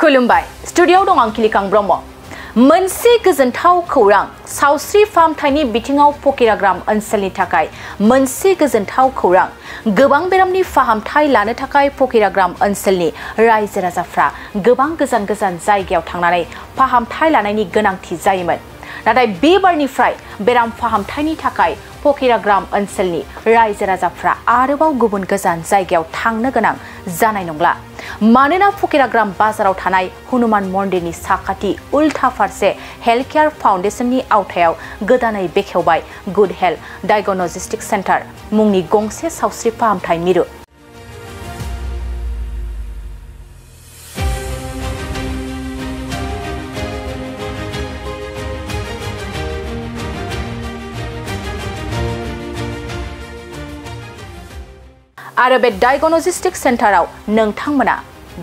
खुलुमबाय स्टुडिय'आव दं आं किलिकां ब्रह्म मोनसे गोजोनथाव खौरां सावस्रि फाहामथायनि बिथिङाव फकिराग्राम ओनसोलनि थाखाय मोनसे गोजोनथाव खौरां गोबां बेरामनि फाहामथाय लानो थाखाय फकिराग्राम ओनसोलनि रायजो राजाफ्रा गोबां गोजान गोजान जायगायाव थांनानै फाहामथाय लानायनि गोनांथि जायोमोन नाथाय बे बारनिफ्राय बेराम फाहामथायनि थाखाय फकिराग्राम ओनसोलनि रायजो राजाफ्रा आरोबाव गुबुन गोजान जायगायाव थांनो गोनां जानाय नंला मानोना फकिराग्राम बाजाराव थानाय हनुमान मन्दिरनि साखाथि उल्था फारसे हेल्थ केयार फाउन्डेशननि आवथायाव गोदानै बेखेवबाय गुड हेल्थ डायग्नोस्टिक सेन्टार मुंनि गंसे सावस्रि फाहामथाय मिरु आरो बे डायग्नोस्टिक सेन्टाराव नोंथांमोना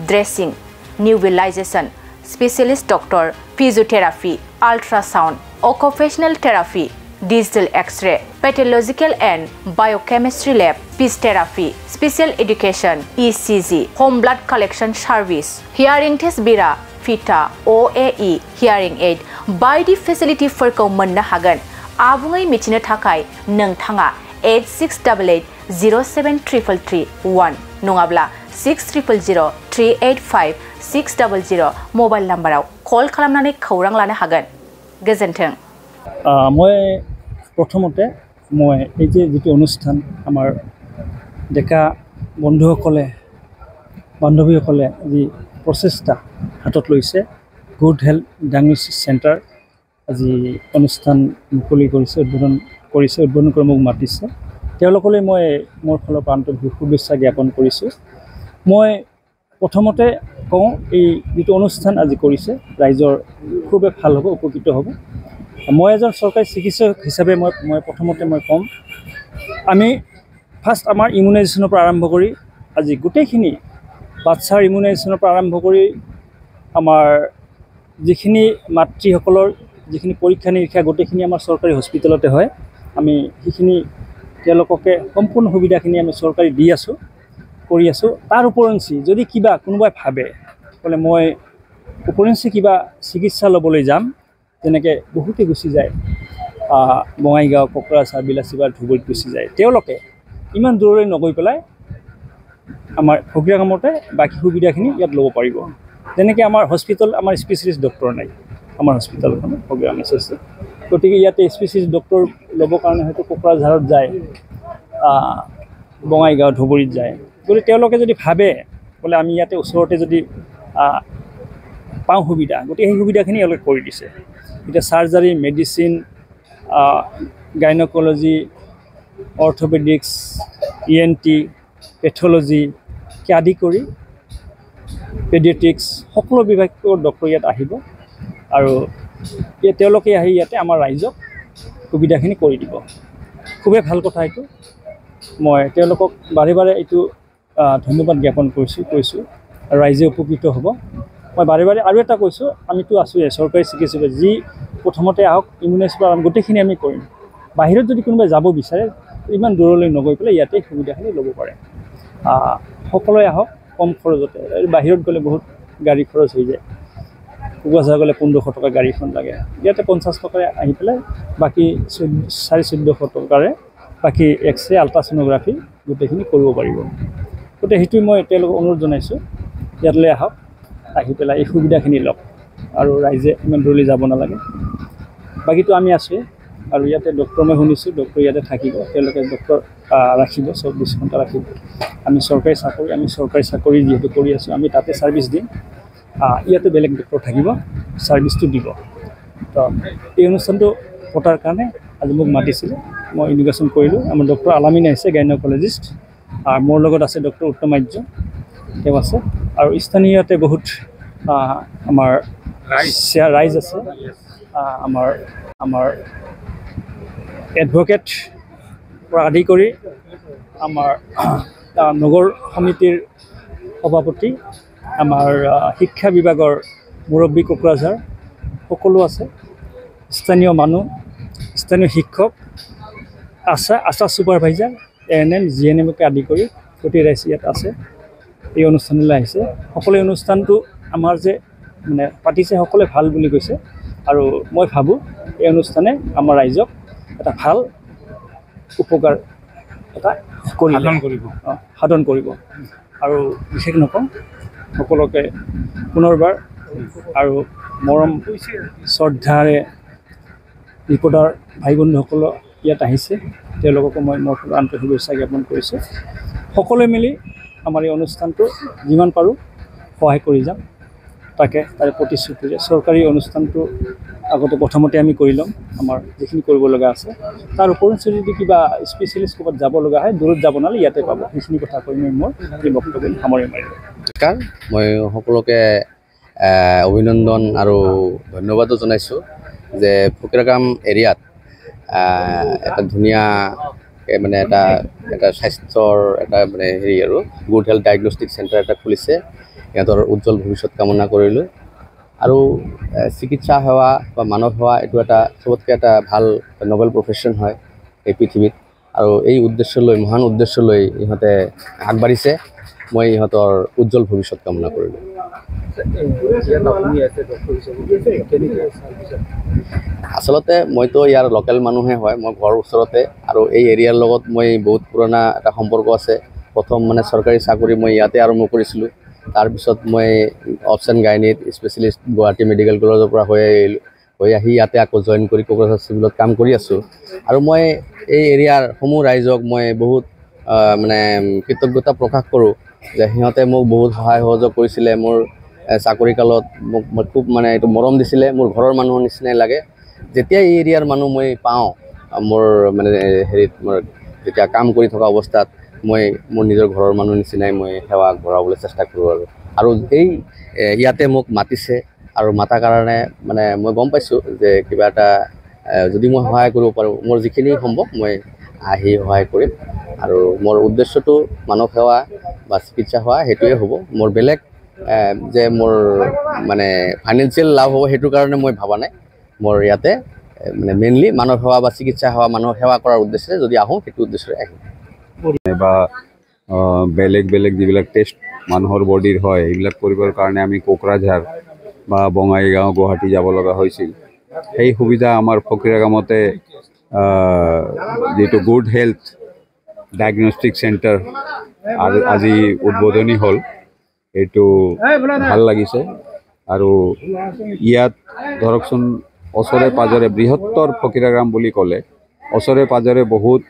dressing nebulization specialist doctor physiotherapy ultrasound occupational therapy digital x-ray pathological and biochemistry lab speech therapy special education ECG home blood collection service hearing test बिरा फिटा ओएई हियरिंग एड बायदि फेसिलिटिफोरखौ मोननो हागोन आबुङै मिथिनो थाखाय नोंथाङा 8688073331 नङाब्ला 60000385 मबाइल नाम्बाराव कल खालामनानै खौरां लानो हागोन गोजोन्थों মই প্ৰথমতে মই এই যে যেটো অনুষ্ঠান আমাৰ ডেকা বন্ধুসকলে বান্ধৱীসকলে যি প্ৰচেষ্টা হাতত লৈছে গুড হেল্থ ডায়গনষ্টিক চেণ্টাৰ আজি অনুষ্ঠান মুকলি কৰিছে উদ্বোধন কৰি মোক মাতিছে তেওঁলোকলৈ মই মোৰ ফালৰ পৰা আন্তৰিক শুভেচ্ছা জ্ঞাপন কৰিছোঁ মই প্ৰথমতে কওঁ এই যেটো অনুষ্ঠান আজি কৰিছে ৰাইজৰ খুবেই ভাল হ'ব উপকৃত হ'ব মই এজন চৰকাৰী চিকিৎসক হিচাপে মই প্ৰথমতে মই কম আমি ফাৰ্ষ্ট আমাৰ ইমিউনাইজেশ্যনৰ পৰা আৰম্ভ কৰি আজি গোটেইখিনি বাচ্চাৰ ইমিউনাইজেশ্যনৰ পৰা আৰম্ভ কৰি আমাৰ যিখিনি মাতৃসকলৰ যিখিনি পৰীক্ষা নিৰীক্ষা গোটেইখিনি আমাৰ চৰকাৰী হস্পিটেলতে হয় আমি সেইখিনি তেওঁলোককে সম্পূৰ্ণ সুবিধাখিনি আমি চৰকাৰী দি আছোঁ কৰি আছোঁ তাৰ ওপৰঞ্চি যদি কিবা কোনোবাই ভাবে বলে মই ওপৰঞ্চি কিবা চিকিৎসা ল'বলৈ যাম যেনেকৈ বহুতে গুচি যায় বঙাইগাঁও কোকৰাঝাৰ বিলাসীবাৰ ধুবুৰীত গুচি যায় তেওঁলোকে ইমান দূৰলৈ নগৈ পেলাই আমাৰ ফকিৰাগ্ৰামতে বাকী সুবিধাখিনি ইয়াত ল'ব পাৰিব যেনেকৈ আমাৰ হস্পিটেল আমাৰ স্পেচিয়েলিষ্ট ডক্টৰ নাই আমাৰ হস্পিটেলখন ফকিৰাগ্ৰাম আছে গতিকে ইয়াতে স্পেচিয়েলিষ্ট ডক্টৰ ল'বৰ কাৰণে হয়তো কোকৰাঝাৰত যায় বঙাইগাঁও ধুবুৰীত যায় গতিকে তেওঁলোকে যদি ভাবে বোলে আমি ইয়াতে ওচৰতে যদি পাওঁ সুবিধা গতিকে সেই সুবিধাখিনি তেওঁলোকে কৰি দিছে এতিয়া surgery medicine gynaecology orthopaedics ENT pathology আদি কৰি পেডিয়াট্ৰিক্স সকলো বিভাগৰ ডক্টৰ ইয়াত আহিব আৰু তেওঁলোকে আহি ইয়াতে আমাৰ ৰাইজক সুবিধাখিনি কৰি দিব খুবেই ভাল কথা এইটো মই তেওঁলোকক বাৰে বাৰে এইটো ধন্যবাদ জ্ঞাপন কৰিছোঁ আৰু ৰাইজে উপকৃত হ'ব মই বাৰে বাৰে আৰু এটা কৈছোঁ আমিতো আছোঁৱে চৰকাৰী চিকিৎসক যি প্ৰথমতে আহক ইমিউনাইজেশ্যন গোটেইখিনি আমি কৰিম বাহিৰত যদি কোনোবাই যাব বিচাৰে ইমান দূৰলৈ নগৈ পেলাই ইয়াতে সুবিধাখিনি ল'ব পাৰে সকলোৱে আহক কম খৰচতে বাহিৰত গ'লে বহুত গাড়ী খৰচ হৈ যায় কোকৰাঝাৰ গ'লে 1500 টকা গাড়ীখন লাগে ইয়াতে 50 টকাৰে আহি পেলাই বাকী 1450 টকাৰে বাকী এক্সৰে আল্ট্ৰাছ'ন'গ্ৰাফি গোটেইখিনি কৰিব পাৰিব গতিকে সেইটো মই তেওঁলোকক অনুৰোধ জনাইছোঁ ইয়ালৈ আহক আহি পেলাই এই সুবিধাখিনি লওক আৰু ৰাইজে ইমান দূৰলৈ যাব নালাগে বাকীটো আমি আছোঁৱে আৰু ইয়াতে ডক্টৰ মই শুনিছোঁ ডক্টৰ ইয়াতে থাকিব তেওঁলোকে ডক্টৰ ৰাখিব 24 ঘণ্টা ৰাখিব আমি চৰকাৰী চাকৰি যিহেতু কৰি আছোঁ আমি তাতে ছাৰ্ভিচ দিম ইয়াতে বেলেগ ডক্টৰ থাকিব ছাৰ্ভিচটো দিব তো এই অনুষ্ঠানটো পতাৰ কাৰণে আজি মোক মাতিছিলে মই ইনভিটেশ্যন কৰিলোঁ আমাৰ ডক্টৰ আলামিন আহিছে গাইনকলজিষ্ট আৰু মোৰ লগত আছে ডক্টৰ উত্তম আৰ্য তেওঁ আছে আৰু স্থানীয়তে বহুত আমাৰ ৰাইজ আছে আমাৰ এডভকেট পৰা আদি কৰি আমাৰ নগৰ সমিতিৰ সভাপতি আমাৰ শিক্ষা বিভাগৰ মুৰব্বী কোকৰাঝাৰ সকলো আছে স্থানীয় মানুহ স্থানীয় শিক্ষক আশা সুপাৰভাইজাৰ ANM GNM কে আদি কৰি প্ৰতি ৰাইজ ইয়াত আছে এই অনুষ্ঠানলৈ আহিছে সকলো অনুষ্ঠানটো আমাৰ যে মানে পাতিছে সকলোৱে ভাল বুলি কৈছে আৰু মই ভাবোঁ এই অনুষ্ঠানে আমাৰ ৰাইজক এটা ভাল উপকাৰ এটা সাধন কৰিব আৰু বিশেষ নকওঁ সকলোকে পুনৰবাৰ আৰু মৰম শ্ৰদ্ধাৰে ৰিপৰ্টাৰ ভাই বন্ধুসকল ইয়াত আহিছে তেওঁলোককো মই মোৰ আন্তৰিক শুভেচ্ছা জ্ঞাপন কৰিছোঁ সকলোৱে মিলি আমাৰ এই অনুষ্ঠানটো যিমান পাৰোঁ সহায় কৰি যাম তাকে তাৰে প্ৰতিশ্ৰুতি চৰকাৰী অনুষ্ঠানটো আগতে প্ৰথমতে আমি কৰি ল'ম আমাৰ যিখিনি কৰিব লগা আছে তাৰ ওপৰত যদি কিবা স্পেচিয়েলিষ্ট ক'ৰবাত যাব লগা হয় দূৰত যাব নালাগে ইয়াতে পাব সেইখিনি কথা কৈ মই মোৰ এই বক্তব্য সামৰি মাৰিলোঁ নমস্কাৰ মই সকলোকে অভিনন্দন আৰু ধন্যবাদো জনাইছোঁ যে ফকিৰাগাম এৰিয়াত এটা ধুনীয়া মানে এটা স্বাস্থ্যৰ এটা মানে হেৰি আৰু গুড হেল্থ ডায়েগনষ্টিক চেণ্টাৰ এটা খুলিছে ইহঁতৰ উজ্জ্বল ভৱিষ্যত কামনা কৰিলোঁ আৰু চিকিৎসা সেৱা বা মানৱ সেৱা এইটো এটা চবতকৈ এটা ভাল নবেল প্ৰফেশ্যন হয় এই পৃথিৱীত আৰু এই উদ্দেশ্য লৈ মহান উদ্দেশ্য লৈ ইহঁতে আগবাঢ়িছে মই ইহঁতৰ উজ্জ্বল ভৱিষ্যত কামনা কৰিলোঁ আচলতে মইতো ইয়াৰ লোকেল মানুহে হয় মই ঘৰৰ ওচৰতে আৰু এই এৰিয়াৰ লগত মই বহুত পুৰণা এটা সম্পৰ্ক আছে প্ৰথম মানে চৰকাৰী চাকৰি মই ইয়াতে আৰম্ভ কৰিছিলোঁ তাৰপিছত মই অপছ এণ্ড গাইনিত স্পেচিয়েলিষ্ট গুৱাহাটী মেডিকেল কলেজৰ পৰা হৈ আহি ইয়াতে আকৌ জইন কৰি কোকৰাঝাৰ চিভিলত কাম কৰি আছোঁ আৰু মই এই এৰিয়াৰ সমূহ ৰাইজক মই বহুত মানে কৃতজ্ঞতা প্ৰকাশ কৰোঁ যে সিহঁতে মোক বহুত সহায় সহযোগ কৰিছিলে মোৰ চাকৰি কালত মোক খুব মানে এইটো মৰম দিছিলে মোৰ ঘৰৰ মানুহৰ নিচিনাই লাগে যেতিয়া এই এৰিয়াৰ মানুহ মই পাওঁ মোৰ মানে হেৰিত মোৰ যেতিয়া কাম কৰি থকা অৱস্থাত মই মোৰ নিজৰ ঘৰৰ মানুহ নিচিনাই মই সেৱা আগবঢ়াবলৈ চেষ্টা কৰোঁ আৰু এই ইয়াতে মোক মাতিছে আৰু মাতাৰ কাৰণে মানে মই গম পাইছোঁ যে কিবা এটা যদি মই সহায় কৰিব পাৰোঁ মোৰ যিখিনি সম্ভৱ মই আহি সহায় কৰিম আৰু মোৰ উদ্দেশ্যটো মানৱ সেৱা বা চিকিৎসা সেৱা সেইটোৱে হ'ব মোৰ বেলেগ যে মোৰ মানে ফাইনেন্সিয়েল লাভ হ'ব সেইটো কাৰণে মই ভবা নাই মোৰ ইয়াতে মানে মেইনলি মানৱ সেৱা বা চিকিৎসা সেৱা মানুহক সেৱা কৰাৰ উদ্দেশ্যে যদি আহোঁ সেইটো উদ্দেশ্যৰে আহিম বা বেলেগ বেলেগ যিবিলাক টেষ্ট মানুহৰ বডিৰ হয় এইবিলাক কৰিবৰ কাৰণে আমি কোকৰাঝাৰ বা বঙাইগাঁও গুৱাহাটী যাব লগা হৈছিল সেই সুবিধা আমাৰ ফকিৰাগামতে যেটো গুড হেল্থ ডায়াগনষ্টিক চেণ্টাৰ আজি উদ্বোধনী হ'ল এইটো ভাল লাগিছে আৰু ইয়াত ধৰকচোন ওচৰে পাজৰে বৃহত্তৰ ফকিৰাগাম বুলি ক'লে ওচৰে পাজৰে বহুত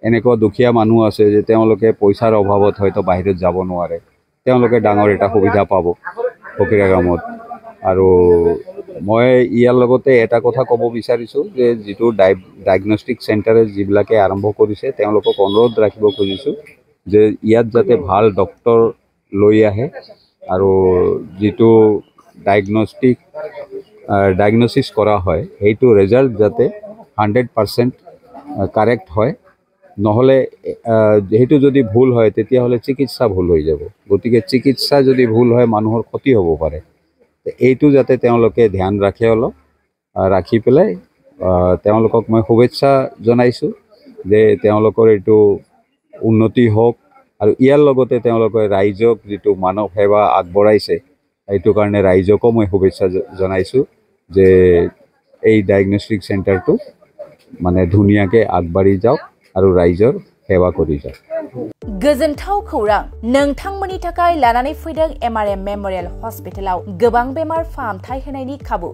এনেকুৱা দুখীয়া মানুহ আছে যে তেওঁলোকে পইচাৰ অভাৱত হয়তো বাহিৰত যাব নোৱাৰে তেওঁলোকে ডাঙৰ এটা সুবিধা পাব ফকিৰাগামত আৰু মই ইয়াৰ লগতে এটা কথা ক'ব বিচাৰিছোঁ যে যিটো ডায়েগনষ্টিক চেণ্টাৰে যিবিলাকে আৰম্ভ কৰিছে তেওঁলোকক অনুৰোধ ৰাখিব খুজিছোঁ যে ইয়াত যাতে ভাল ডক্তৰ লৈ আহে আৰু যিটো ডায়েগনচিছ কৰা হয় সেইটো ৰিজাল্ট যাতে 100% কাৰেক্ট হয় নহ'লে সেইটো যদি ভুল হয় তেতিয়াহ'লে চিকিৎসা ভুল হৈ যাব গতিকে চিকিৎসা যদি ভুল হয় মানুহৰ ক্ষতি হ'ব পাৰে এইটো যাতে তেওঁলোকে ধ্যান ৰাখে অলপ ৰাখি পেলাই তেওঁলোকক মই শুভেচ্ছা জনাইছোঁ যে তেওঁলোকৰ এইটো উন্নতি হওক আৰু ইয়াৰ লগতে তেওঁলোকে ৰাইজক যিটো মানৱ সেৱা আগবঢ়াইছে এইটো কাৰণে ৰাইজকো মই শুভেচ্ছা জনাইছোঁ যে এই ডায়েগনষ্টিক চেণ্টাৰটো মানে ধুনীয়াকৈ আগবাঢ়ি যাওক আৰু ৰাইজৰ সেৱা কৰি যাওক गोजोनथाव खौरां नोंथांमोननि थाखाय लानानै फैदों एमआरएम मेमोरियल हस्पिटालाव गोबां बेमार फाहामथाय होनायनि खाबु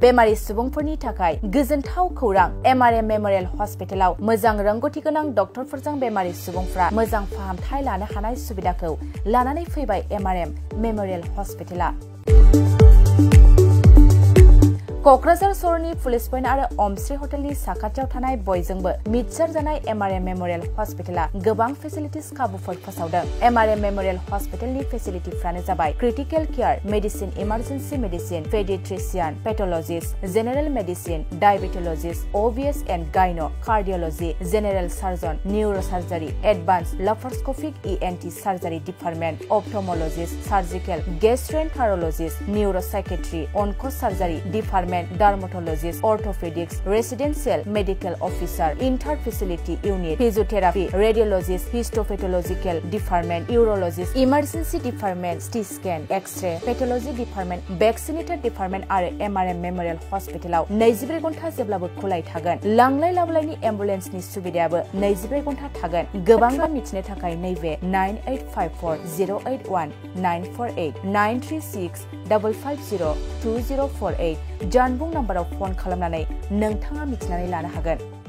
बेमारि सुबुंफोरनि थाखाय गोजोनथाव खौरां एमआरएम मेमोरियल हस्पिटालाव मोजां रोंगौथि गोनां डक्टरफोरजों बेमारि सुबुंफ्रा मोजां फाहामथाय लानो हानाय सुबिदाखौ लानानै फैबाय एमआरएम मेमोरियल हस्पिटाला क'क्राझार सहरनि पुलिस पइन्ट आरो अमश्री हटेलनि साखाथियाव थानाय बयजोंबो मिथिसार जानाय एमआरएम मेमोरियल हस्पिटाला गोबां फेसिलिटिस खाबुफोर फोसावदों एमआरएम मेमोरियल हस्पिटालनि फेसिलिटिफोरानो जाबाय critical care medicine emergency medicine paediatrician pathologist general medicine diabetologist OBS and gynae cardiology general surgeon neurosurgery advance laparoscopic ENT surgery department ophthalmologist surgical gastroenterologist neuropsychiatry onco surgery department department dermatologist orthopaedics residential medical officer inter facility unit physiotherapy radiologist histopathological department urologist emergency department CT scan x-ray pathology department vaccinator department आरो MRM memorial हॉस्पिटलाव 24 घंटा जेब्लाबो खुलाय थागोन लांलाय लाबोलायनि एम्बुलेन्सनि सुबिदायाबो 24 घंटा थागोन गोबां बा मिथिनो थाखाय नैबे 9854081948 93655502048 जानबुं नाम्बाराव फन खालामनानै नोंथाङा मिथिनानै लानो हागोन।